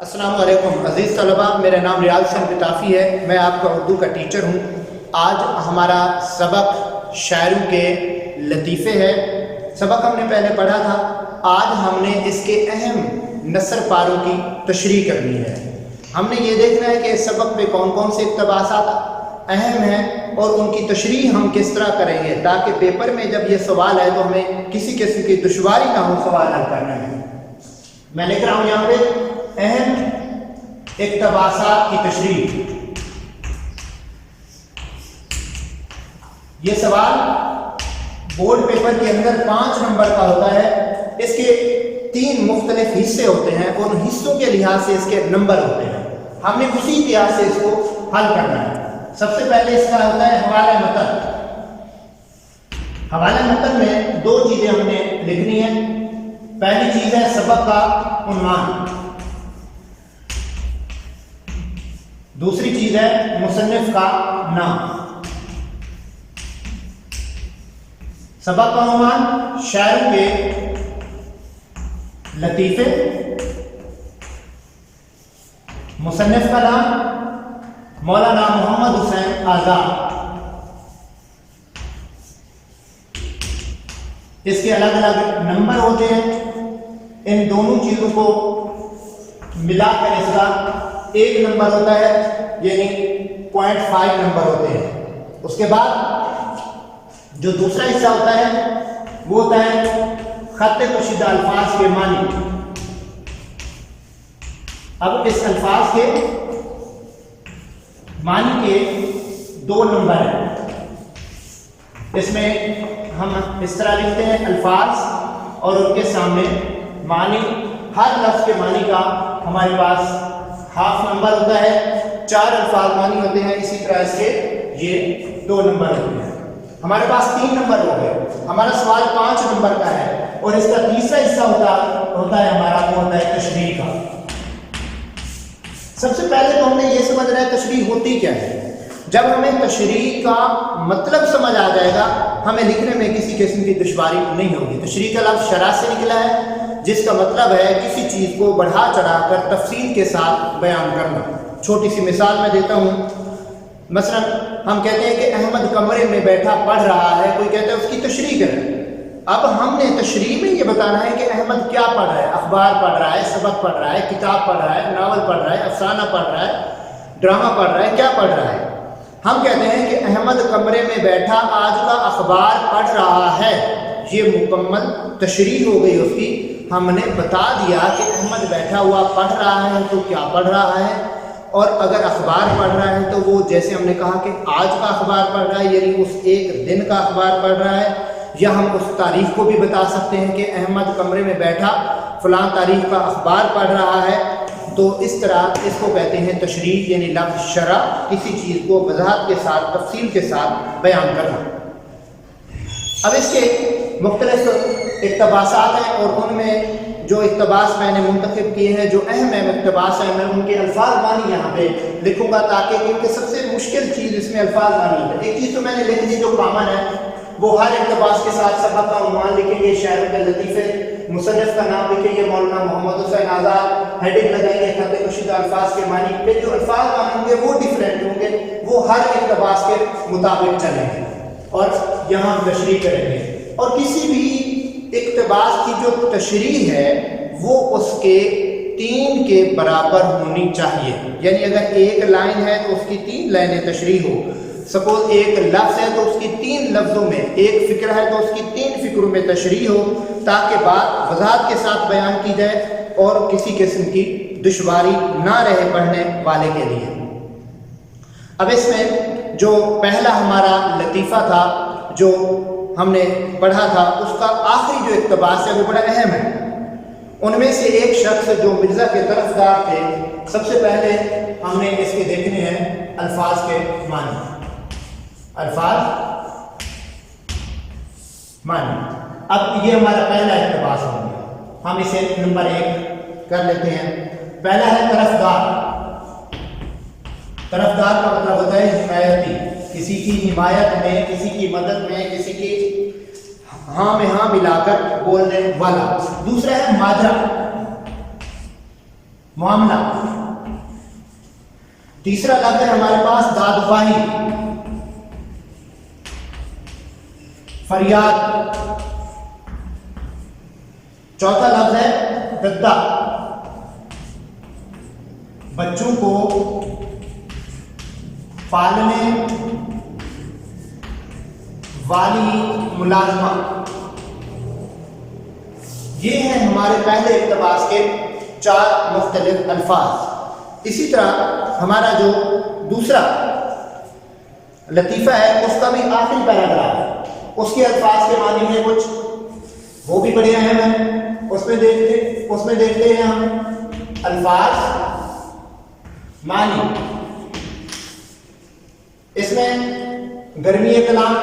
السلام علیکم عزیز طلباء، میرا نام ریاض حسین بطافی ہے، میں آپ کا اردو کا ٹیچر ہوں۔ آج ہمارا سبق شاعروں کے لطیفے ہے۔ سبق ہم نے پہلے پڑھا تھا، آج ہم نے اس کے اہم نثر پاروں کی تشریح کرنی ہے۔ ہم نے یہ دیکھنا ہے کہ اس سبق میں کون کون سے اقتباسات اہم ہیں اور ان کی تشریح ہم کس طرح کریں گے تاکہ پیپر میں جب یہ سوال ہے تو ہمیں کسی قسم کی دشواری نہ ہو سوال حل کرنے میں۔ میں لکھ رہا ہوں یہاں پہ اہم اقتباسات کی تشریح۔ یہ سوال بورڈ پیپر کے اندر 5 نمبر کا ہوتا ہے۔ اس کے 3 مختلف حصے ہوتے ہیں اور ان حصوں کے لحاظ سے اس کے نمبر ہوتے ہیں۔ ہم نے اسی لحاظ سے اس کو حل کرنا ہے۔ سب سے پہلے اس کا ہوتا ہے حوالہ متن۔ حوالہ متن میں 2 چیزیں ہم نے لکھنی ہیں۔ پہلی چیز ہے سبق کا عنوان، دوسری چیز ہے مصنف کا نام۔ سبق کا عنوان شاعر کے لطیفے، مصنف کا نام مولانا محمد حسین آزاد۔ اس کے الگ الگ نمبر ہوتے ہیں۔ ان دونوں چیزوں کو ملا کر اس کا 1 نمبر ہوتا ہے، یعنی 0.5 نمبر ہوتے ہیں۔ اس کے بعد جو دوسرا حصہ ہوتا ہے وہ ہوتا ہے خط کشیدہ الفاظ کے معنی۔ اب اس الفاظ کے معنی کے 2 نمبر ہیں۔ اس میں ہم اس طرح لکھتے ہیں الفاظ اور ان کے سامنے معنی۔ ہر لفظ کے معنی کا ہمارے پاس ½ نمبر ہوتا ہے۔ 4 الفاظ معنی ہوتے ہیں، اسی طرح اس کے یہ 2 نمبر ہوتے ہیں۔ ہمارے پاس 3 نمبر ہو گئے۔ ہمارا سوال 5 نمبر کا ہے اور اس کا تیسرا حصہ ہوتا ہے ہمارا، وہ ہوتا ہے تشریح کا۔ سب سے پہلے تو ہم نے یہ سمجھنا ہے تشریح ہوتی کیا ہے۔ جب ہمیں تشریح کا مطلب سمجھ آ جائے گا، ہمیں لکھنے میں کسی قسم کی دشواری نہیں ہوگی۔ تشریح کا لفظ شرح سے نکلا ہے، جس کا مطلب ہے کسی چیز کو بڑھا چڑھا کر تفصیل کے ساتھ بیان کرنا۔ چھوٹی سی مثال میں دیتا ہوں۔ مثلا ہم کہتے ہیں کہ احمد کمرے میں بیٹھا پڑھ رہا ہے، کوئی کہتا ہے اس کی تشریح کریں۔ اب ہم نے تشریح میں یہ بتانا ہے کہ احمد کیا پڑھ رہا ہے، اخبار پڑھ رہا ہے، سبق پڑھ رہا ہے، کتاب پڑھ رہا ہے، ناول پڑھ رہا ہے، افسانہ پڑھ رہا ہے، ڈرامہ پڑھ رہا ہے، کیا پڑھ رہا ہے۔ ہم کہتے ہیں کہ احمد کمرے میں بیٹھا آج کا اخبار پڑھ رہا ہے، یہ مکمل تشریح ہو گئی اس کی۔ ہم نے بتا دیا کہ احمد بیٹھا ہوا پڑھ رہا ہے تو کیا پڑھ رہا ہے، اور اگر اخبار پڑھ رہا ہے تو وہ جیسے ہم نے کہا کہ آج کا اخبار پڑھ رہا ہے، یعنی اس ایک دن کا اخبار پڑھ رہا ہے، یا ہم اس تاریخ کو بھی بتا سکتے ہیں کہ احمد کمرے میں بیٹھا فلاں تاریخ کا اخبار پڑھ رہا ہے۔ تو اس طرح اس کو کہتے ہیں تشریح، یعنی لفظ شرح، کسی چیز کو وضاحت کے ساتھ تفصیل کے ساتھ بیان کرنا۔ اب اس کے مختلف اقتباسات ہیں اور ان میں جو اقتباس میں نے منتخب کیے ہیں، جو اہم اقتباس ہیں، میں ان کے الفاظ معنی یہاں پہ لکھوں گا تاکہ کیونکہ سب سے مشکل چیز اس میں الفاظ معنی ہے۔ ایک چیز تو میں نے لکھ دی جو کامن ہے، وہ ہر اقتباس کے ساتھ سبق کا عنوان لکھیں گے، شاعر کے لطیفے، مصنف کا نام لکھیں گے مولانا محمد حسین آزاد، ہیڈنگ لگائیں گے خط کشیدہ الفاظ کے معنی۔ پھر جو الفاظ معنی ہوں گے وہ ڈیفرنٹ ہوں گے، وہ ہر اقتباس کے مطابق چلیں گے اور یہاں تشریح کریں گے۔ اور کسی بھی اقتباس کی جو تشریح ہے وہ اس کے 3 کے برابر ہونی چاہیے، یعنی اگر 1 لائن ہے تو اس کی 3 لائنیں تشریح ہو۔ سپوز 1 لفظ ہے تو اس کی 3 لفظوں میں، 1 فکرہ ہے تو اس کی 3 فکروں میں تشریح ہو، تاکہ بات وضاحت کے ساتھ بیان کی جائے اور کسی قسم کی دشواری نہ رہے پڑھنے والے کے لیے۔ اب اس میں جو پہلا ہمارا لطیفہ تھا جو ہم نے پڑھا تھا، اس کا آخری جو اقتباس ہے وہ بڑا اہم ہے۔ ان میں سے ایک شخص جو مرزا کے طرفدار تھے، سب سے پہلے ہم نے اس کے دیکھنے ہیں الفاظ کے معنی۔ الفاظ معنی، اب یہ ہمارا پہلا اقتباس ہو گیا۔ ہم اسے نمبر 1 کر لیتے ہیں۔ پہلا ہے طرفدار۔ طرفدار کا مطلب ہوتا ہے حمایتی، کسی کی حمایت میں، کسی کی مدد میں، کسی کی ہاں میں ہاں ملا کر بولنے والا۔ دوسرا ہے ماجرا۔ معاملہ. تیسرا لفظ ہے ہمارے پاس دادخواہی، فریاد. چوتھا لفظ ہے ددہ، بچوں کو پالنے والی ملازمہ. یہ ہیں ہمارے پہلے اقتباس کے 4 مختلف الفاظ. اسی طرح ہمارا جو دوسرا لطیفہ ہے اس کا بھی آخری پیراگراف ہے، اس کے الفاظ کے معنی ہیں کچھ، وہ بھی بڑے اہم ہیں. اس میں دیکھتے ہیں ہم الفاظ، معنی. اس میں گرمی کلام،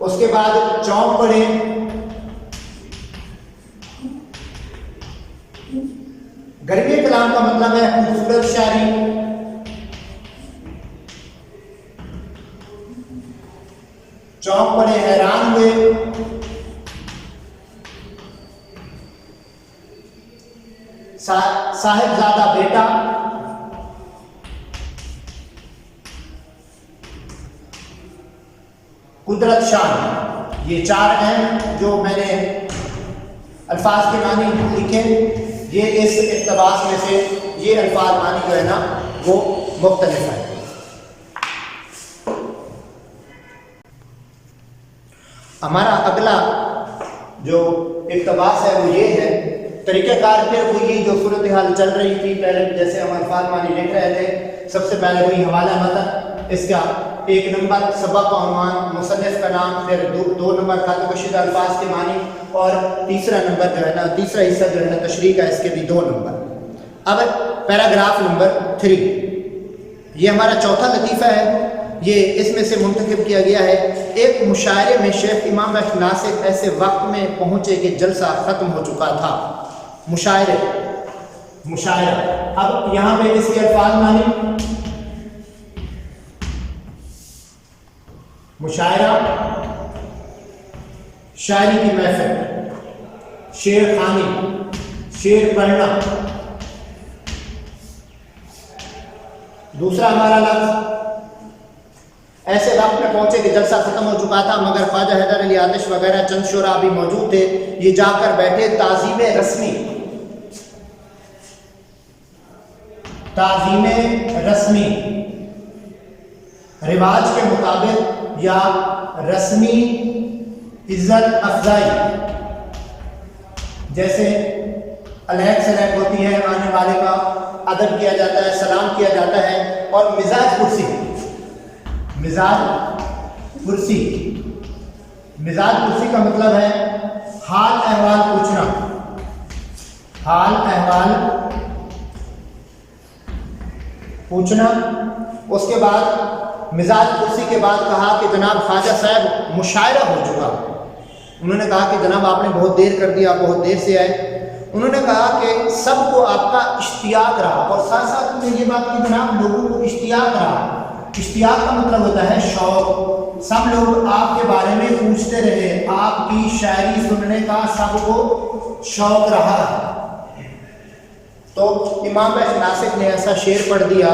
اس کے بعد چونک پڑھے، گرمی کلام کا مطلب ہے خوبصورت شاعری. چونک پڑے حیران ہوئے. صاحبزادہ بیٹا، قدرت شان. یہ 4 ہیں جو میں نے الفاظ کے معنی لکھے. یہ اس اقتباس میں سے یہ الفاظ معنی جو ہے نا وہ مختلف ہے. ہمارا اگلا جو اقتباس ہے وہ یہ ہے. طریقہ کار پھر وہی جو صورتحال چل رہی تھی پہلے، جیسے ہم الفاظ معنی لکھ رہے تھے. سب سے پہلے وہی حوالہ متن، اس کا 1 نمبر سبق کا عنوان، مصنف کا نام، پھر 2 نمبر خط کشیدہ الفاظ کے معنی، اور تیسرا نمبر جو ہے نا، تیسرا حصہ جو ہے نا تشریح کا، اس کے بھی 2 نمبر. اب پیراگراف نمبر 3، یہ ہمارا چوتھا لطیفہ ہے. یہ اس میں سے منتخب کیا گیا ہے. ایک مشاعرے میں شیخ امام بخش ناصر ایسے وقت میں پہنچے کہ جلسہ ختم ہو چکا تھا. مشاعرہ. اب یہاں پہ اس کے الفاظ معنی، مشاعرہ شاعری کی محفل، شعر خوانی، شعر پڑھنا. دوسرا ہمارا لفظ ایسے وقت میں پہنچے کہ جلسہ ختم ہو چکا تھا مگر خواجہ حیدر علی آتش وغیرہ چند شعراء بھی موجود تھے. یہ جا کر بیٹھے. تعظیم رسمی، رواج کے مطابق یا رسمی عزت افزائی، جیسے علیک سلیک ہوتی ہے، آنے والے کا ادب کیا جاتا ہے، سلام کیا جاتا ہے. اور مزاج پرسی کا مطلب ہے حال احوال پوچھنا. اس کے بعد مزاج پرسی کے بعد کہا کہ جناب خواجہ صاحب مشاعرہ ہو چکا. انہوں نے کہا کہ جناب آپ نے بہت دیر کر دیا، بہت دیر سے آئے. انہوں نے کہا کہ سب کو آپ کا اشتیاق رہا، اور ساتھ ساتھ انہوں نے یہ بات کی جناب لوگوں کو اشتیاق رہا. اشتیاق کا مطلب ہوتا ہے شوق. سب لوگ آپ کے بارے میں پوچھتے رہے، آپ کی شاعری سننے کا سب کو شوق رہا. تو امام بخش ناصر نے ایسا شعر پڑھ دیا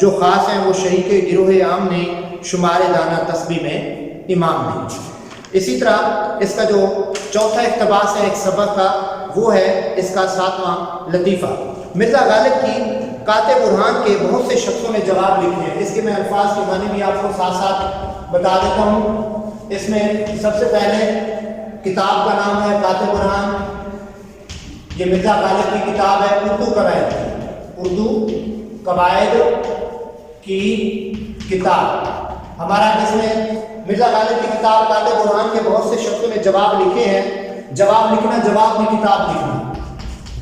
جو خاص ہیں وہ شریک گروہ عام نے شمار دانہ تسبیح میں امام نے. اسی طرح اس کا جو چوتھا اقتباس ہے ایک سبق کا، وہ ہے اس کا 7واں لطیفہ. مرزا غالب کی قاطع برہان کے بہت سے شخصوں نے جواب لکھے ہیں. اس کے میں الفاظ کے معنی بھی آپ کو ساتھ ساتھ بتا دیتا ہوں. اس میں سب سے پہلے کتاب کا نام ہے قاطع برہان. یہ مرزا غالب کی کتاب ہے اردو قواعد کی کتاب. ہمارا اس میں مرزا غالب کی کتاب قاطع برہان کے بہت سے شخصوں نے جواب لکھے ہیں. جواب لکھنا، جواب میں کتاب لکھنا.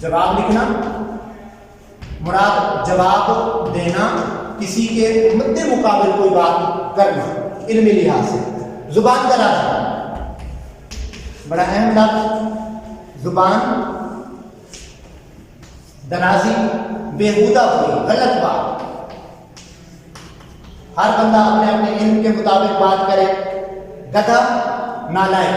جواب لکھنا مراد جواب دینا، کسی کے مد مقابل کوئی بات کرنا علمی لحاظ سے. زبان درازی، بڑا اہم لفظ. زبان درازی بےہودہ ہوئی، غلط بات. ہر بندہ اپنے اپنے علم کے مطابق بات کرے. گدھا نالائق،